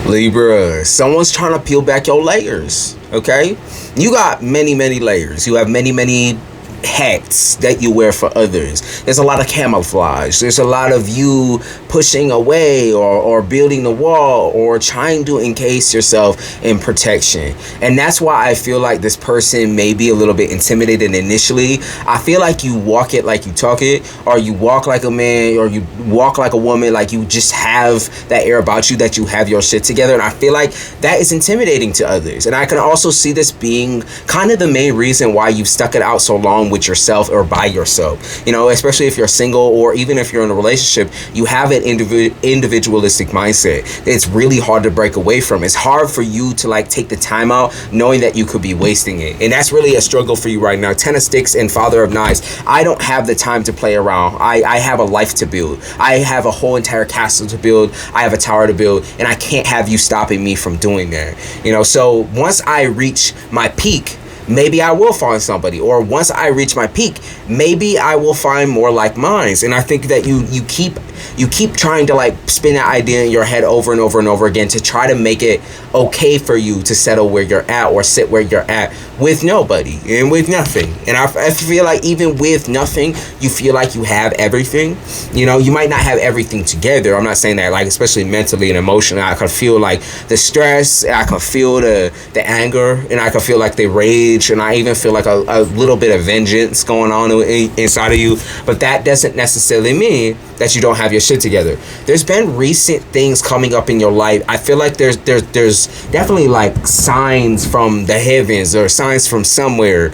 Libra, someone's trying to peel back your layers, okay? You got many, many layers. You have many, many hats that you wear for others. There's a lot of camouflage. There's a lot of you pushing away or building the wall or trying to encase yourself in protection. And that's why I feel like this person may be a little bit intimidated initially. I feel like you walk it like you talk it, or you walk like a man, or you walk like a woman, like you just have that air about you that you have your shit together. And I feel like that is intimidating to others. And I can also see this being kind of the main reason why you've stuck it out so long with yourself or by yourself, you know, especially if you're single or even if you're in a relationship. You have an individualistic mindset. It's really hard to break away from. It's hard for you to like take the time out knowing that you could be wasting it, and that's really a struggle for you right now. 10 of Sticks and Father of Knives. I don't have the time to play around. I have a life to build. I have a whole entire castle to build. I have a tower to build, and I can't have you stopping me from doing that, you know. So once I reach my peak, maybe I will find somebody, or once I reach my peak, maybe I will find more like minds. And I think that you keep trying to like spin that idea in your head over and over and over again to try to make it okay for you to settle where you're at or sit where you're at with nobody and with nothing. And I feel like even with nothing, you feel like you have everything. You know, you might not have everything together. I'm not saying that, like, especially mentally and emotionally. I can feel like the stress, I can feel the anger, and I can feel like the rage, and I even feel like a little bit of vengeance going on inside of you. But that doesn't necessarily mean that you don't have your shit together. There's been recent things coming up in your life. I feel like there's definitely like signs from the heavens or signs from somewhere,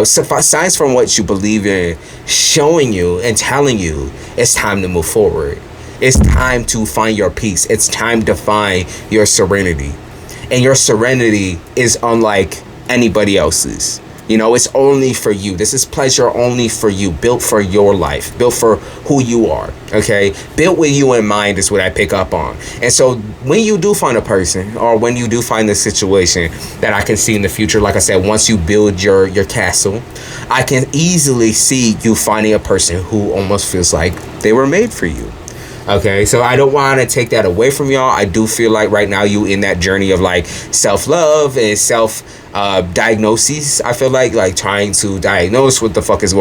signs from what you believe in, showing you and telling you it's time to move forward. It's time to find your peace. It's time to find your serenity. And your serenity is unlike anybody else's. You know, it's only for you. This is pleasure only for you, built for your life, built for who you are, okay? Built with you in mind is what I pick up on. And so when you do find a person, or when you do find the situation that I can see in the future, like I said, once you build your castle, I can easily see you finding a person who almost feels like they were made for you. Okay, so I don't want to take that away from y'all. I do feel like right now you in that journey of like self-love and self-diagnoses. I feel like trying to diagnose what the fuck has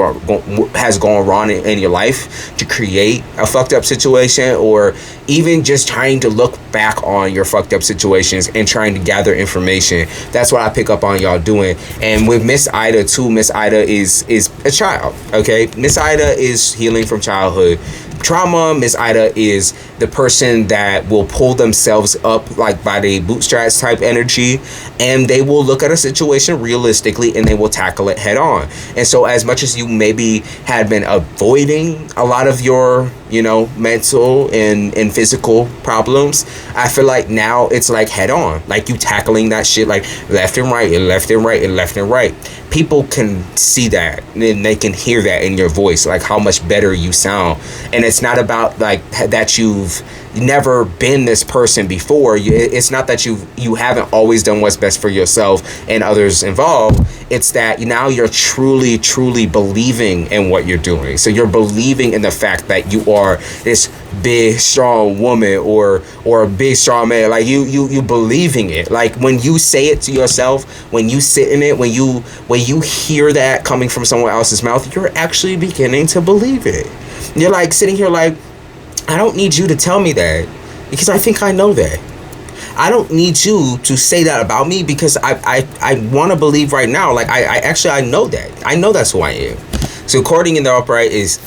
gone wrong in your life to create a fucked up situation, or even just trying to look back on your fucked up situations and trying to gather information. That's what I pick up on y'all doing. And with Miss Ida too, Miss Ida is a child, okay? Miss Ida is healing from childhood trauma. Miss Ida is the person that will pull themselves up like by the bootstraps type energy, and they will look at a situation realistically and they will tackle it head on. And so as much as you maybe had been avoiding a lot of your, you know, mental and physical problems, I feel like now it's like head on, like you tackling that shit like left and right and left and right and left and right. People can see that and they can hear that in your voice, like how much better you sound. And it's not about like that you've never been this person before. It's not that you haven't always done what's best for yourself and others involved. It's that now you're truly believing in what you're doing. So you're believing in the fact that you are this big strong woman or a big strong man. Like you believing it. Like when you say it to yourself, when you sit in it, when you hear that coming from someone else's mouth, you're actually beginning to believe it. You're like sitting here like, I don't need you to tell me that, because I think I know that. I don't need you to say that about me, because I want to believe right now, like I know that. I know that's who I am. So courting in the upright is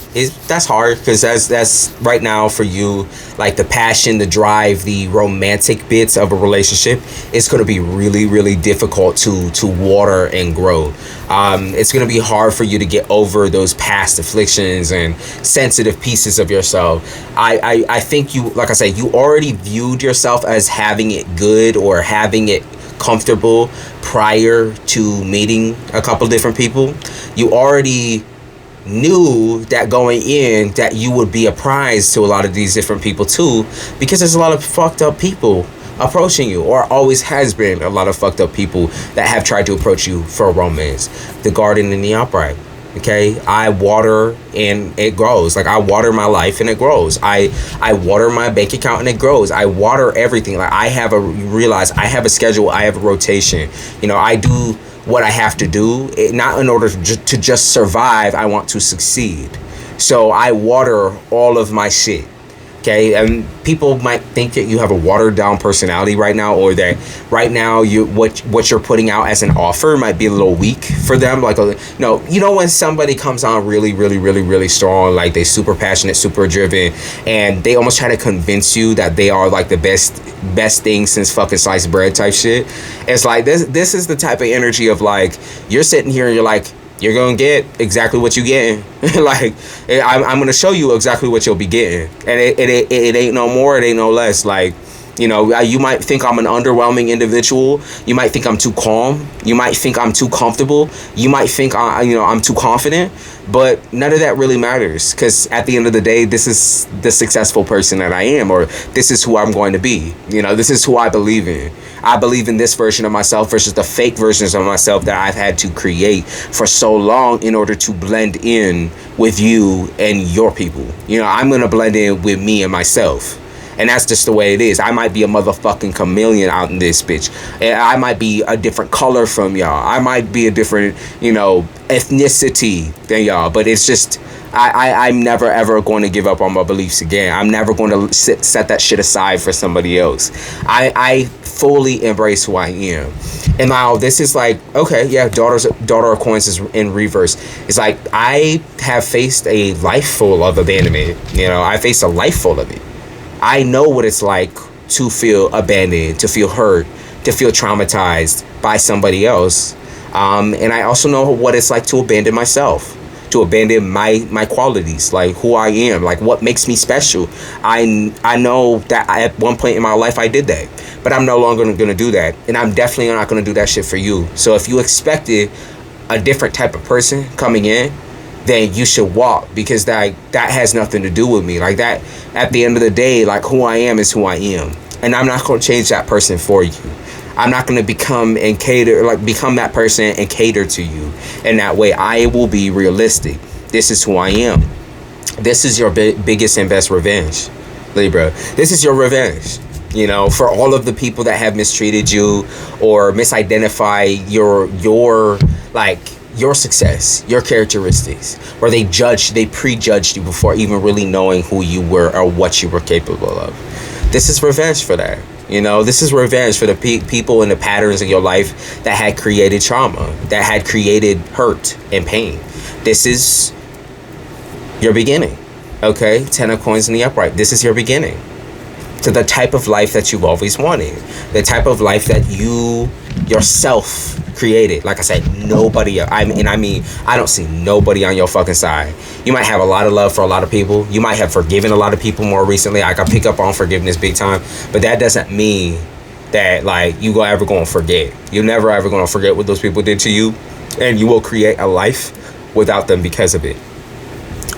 that's hard, because that's right now for you, like the passion, the drive, the romantic bits of a relationship. It's going to be really difficult to water and grow. It's going to be hard for you to get over those past afflictions and sensitive pieces of yourself. I think you, like I said, you already viewed yourself as having it good or having it comfortable prior to meeting a couple different people. You already knew that going in that you would be a prize to a lot of these different people too, because there's a lot of fucked up people approaching you, or always has been a lot of fucked up people that have tried to approach you for romance. The Garden in the upright. Okay, I water and it grows. Like, I water my life and it grows. I water my bank account and it grows. I water everything. Like, I have a schedule. I have a rotation. You know, I do what I have to do, not in order to just survive. I want to succeed. So I water all of my shit. Okay, and people might think that you have a watered down personality right now, or that right now what you're putting out as an offer might be a little weak for them. Like, you know when somebody comes on really, really, really, really strong, like they super passionate, super driven, and they almost try to convince you that they are like the best thing since fucking sliced bread type shit. It's like this is the type of energy of like, you're sitting here and you're like, you're gonna get exactly what you getting. Like, I'm gonna show you exactly what you'll be getting, and it ain't no more, it ain't no less. Like, you know, you might think I'm an underwhelming individual. You might think I'm too calm. You might think I'm too comfortable. You might think I'm too confident. But none of that really matters, because at the end of the day, this is the successful person that I am, or this is who I'm going to be. You know, this is who I believe in. I believe in this version of myself versus the fake versions of myself that I've had to create for so long in order to blend in with you and your people. You know, I'm going to blend in with me and myself. And that's just the way it is. I might be a motherfucking chameleon out in this bitch. And I might be a different color from y'all. I might be a different, ethnicity than y'all. But it's just, I'm never ever going to give up on my beliefs again. I'm never going to set that shit aside for somebody else. I fully embrace who I am. And now this is like, okay, yeah, Daughter of Coins is in reverse. It's like, I have faced a life full of abandonment. I faced a life full of it. I know what it's like to feel abandoned, to feel hurt, to feel traumatized by somebody else. And I also know what it's like to abandon myself, to abandon my qualities, like who I am, like what makes me special. I know that at one point in my life I did that, but I'm no longer going to do that. And I'm definitely not going to do that shit for you. So if you expected a different type of person coming in, then you should walk, because that has nothing to do with me. Like, that, at the end of the day, like, who I am is who I am, and I'm not going to change that person for you. I'm not going to become that person and cater to you in that way. I will be realistic. This is who I am. This is your biggest and best revenge, Libra. This is your revenge. For all of the people that have mistreated you or misidentified your success, your characteristics, where they prejudged you before even really knowing who you were or what you were capable of. This is revenge for that. This is revenge for the people and the patterns in your life that had created trauma, that had created hurt and pain. This is your beginning. Okay? 10 of Coins in the upright. This is your beginning to the type of life that you've always wanted, the type of life that you yourself created. Like I said, nobody, I don't see nobody on your fucking side. You might have a lot of love for a lot of people. You might have forgiven a lot of people more recently. I pick up on forgiveness big time, but that doesn't mean that like you ever gonna forget. You're never ever gonna forget what those people did to you, and you will create a life without them because of it.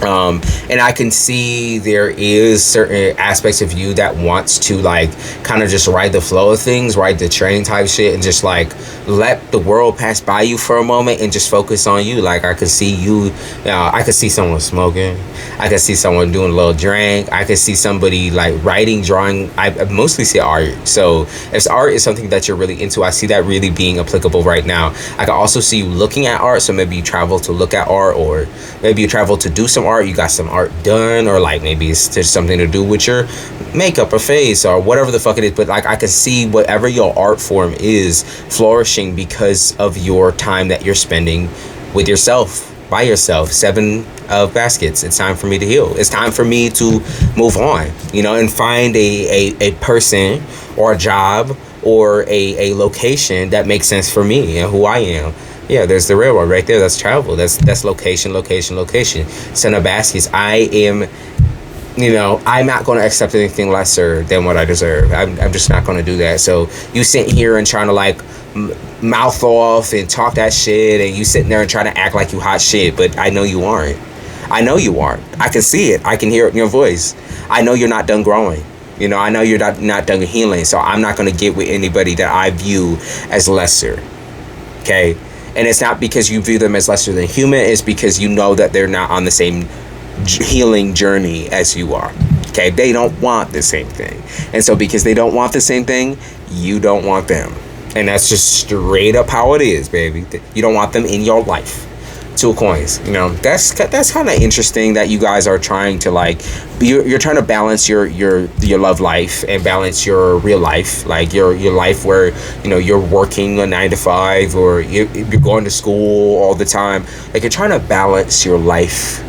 And I can see there is certain aspects of you that wants to like kind of just ride the flow of things, ride the train type shit, and just like let the world pass by you for a moment and just focus on you. Like I could see you, I could see someone smoking, I could see someone doing a little drink, I could see somebody like writing, drawing. I mostly see art. So if art is something that you're really into, I see that really being applicable right now. I can also see you looking at art. So maybe you travel to look at art, or maybe you travel to do some art. You got some art done, or like maybe it's just something to do with your makeup or face or whatever the fuck it is. But like I can see whatever your art form is flourishing because of your time that you're spending with yourself, by yourself. 7 of baskets. It's time for me to heal. It's time for me to move on, and find a person or a job or a location that makes sense for me and who I am. Yeah, there's the railroad right there. That's travel. That's location. 10 of baskets. I am, I'm not going to accept anything lesser than what I deserve. I'm just not going to do that. So you sitting here and trying to like mouth off and talk that shit, and you sitting there and trying to act like you hot shit, but I know you aren't. I know you aren't. I can see it. I can hear it in your voice. I know you're not done growing. I know you're not done healing. So I'm not going to get with anybody that I view as lesser. Okay? And it's not because you view them as lesser than human, it's because you know that they're not on the same healing journey as you are. Okay, they don't want the same thing. And so because they don't want the same thing, you don't want them. And that's just straight up how it is, baby. You don't want them in your life. 2 coins. You know, that's kind of interesting that you guys are trying to, like, you're trying to balance your love life and balance your real life, like your life where, you know, you're working a 9 to 5 or you're going to school all the time. Like, you're trying to balance your life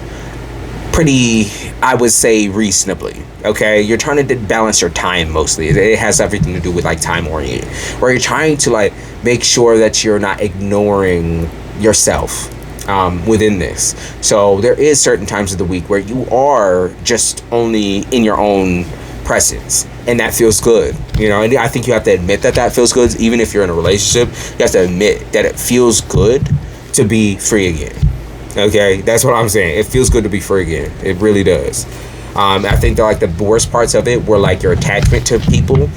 pretty, I would say, reasonably. Okay, you're trying to balance your time mostly. It has everything to do with, like, time oriented, where you're trying to, like, make sure that you're not ignoring yourself within this. So there is certain times of the week where you are just only in your own presence, and that feels good. You know, and I think you have to admit that feels good. Even if you're in a relationship, you have to admit that it feels good to be free again. Okay, that's what I'm saying. It feels good to be free again. It really does. I think that, like, the worst parts of it were, like, your attachment to people.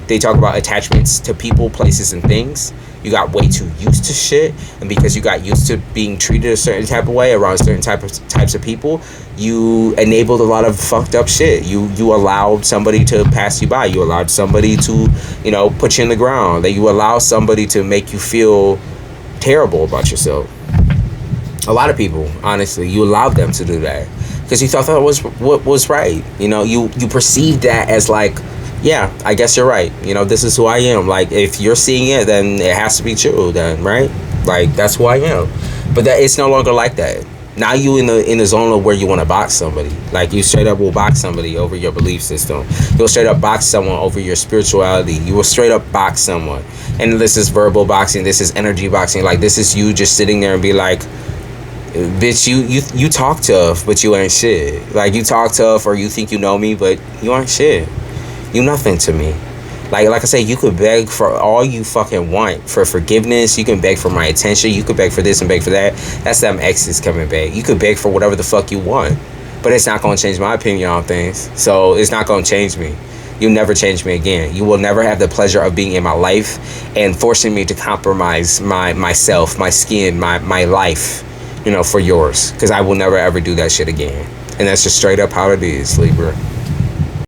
They talk about attachments to people, places, and things. You got way too used to shit, and because you got used to being treated a certain type of way around certain types of people, you enabled a lot of fucked up shit. You allowed somebody to pass you by. You allowed somebody to, you know, put you in the ground. That you allow somebody to make you feel terrible about yourself. A lot of people, honestly, you allowed them to do that because you thought that was what was right. You know, you perceived that as, like, yeah, I guess you're right. You know, this is who I am. Like, if you're seeing it, then it has to be true then, right? Like, that's who I am. But that it's no longer like that. Now you in the zone of where you want to box somebody. Like, you straight up will box somebody over your belief system. You'll straight up box someone over your spirituality. You will straight up box someone. And this is verbal boxing. This is energy boxing. Like, this is you just sitting there and be like, bitch, you talk tough, but you ain't shit. Like, you talk tough or you think you know me, but you ain't shit. You nothing to me. Like I say, you could beg for all you fucking want. For forgiveness, you can beg for my attention, you could beg for this and beg for that. That's them exes coming back. You could beg for whatever the fuck you want. But it's not going to change my opinion on things. So it's not going to change me. You'll never change me again. You will never have the pleasure of being in my life and forcing me to compromise myself, my skin, my life, you know, for yours. Because I will never ever do that shit again. And that's just straight up how it is, Libra.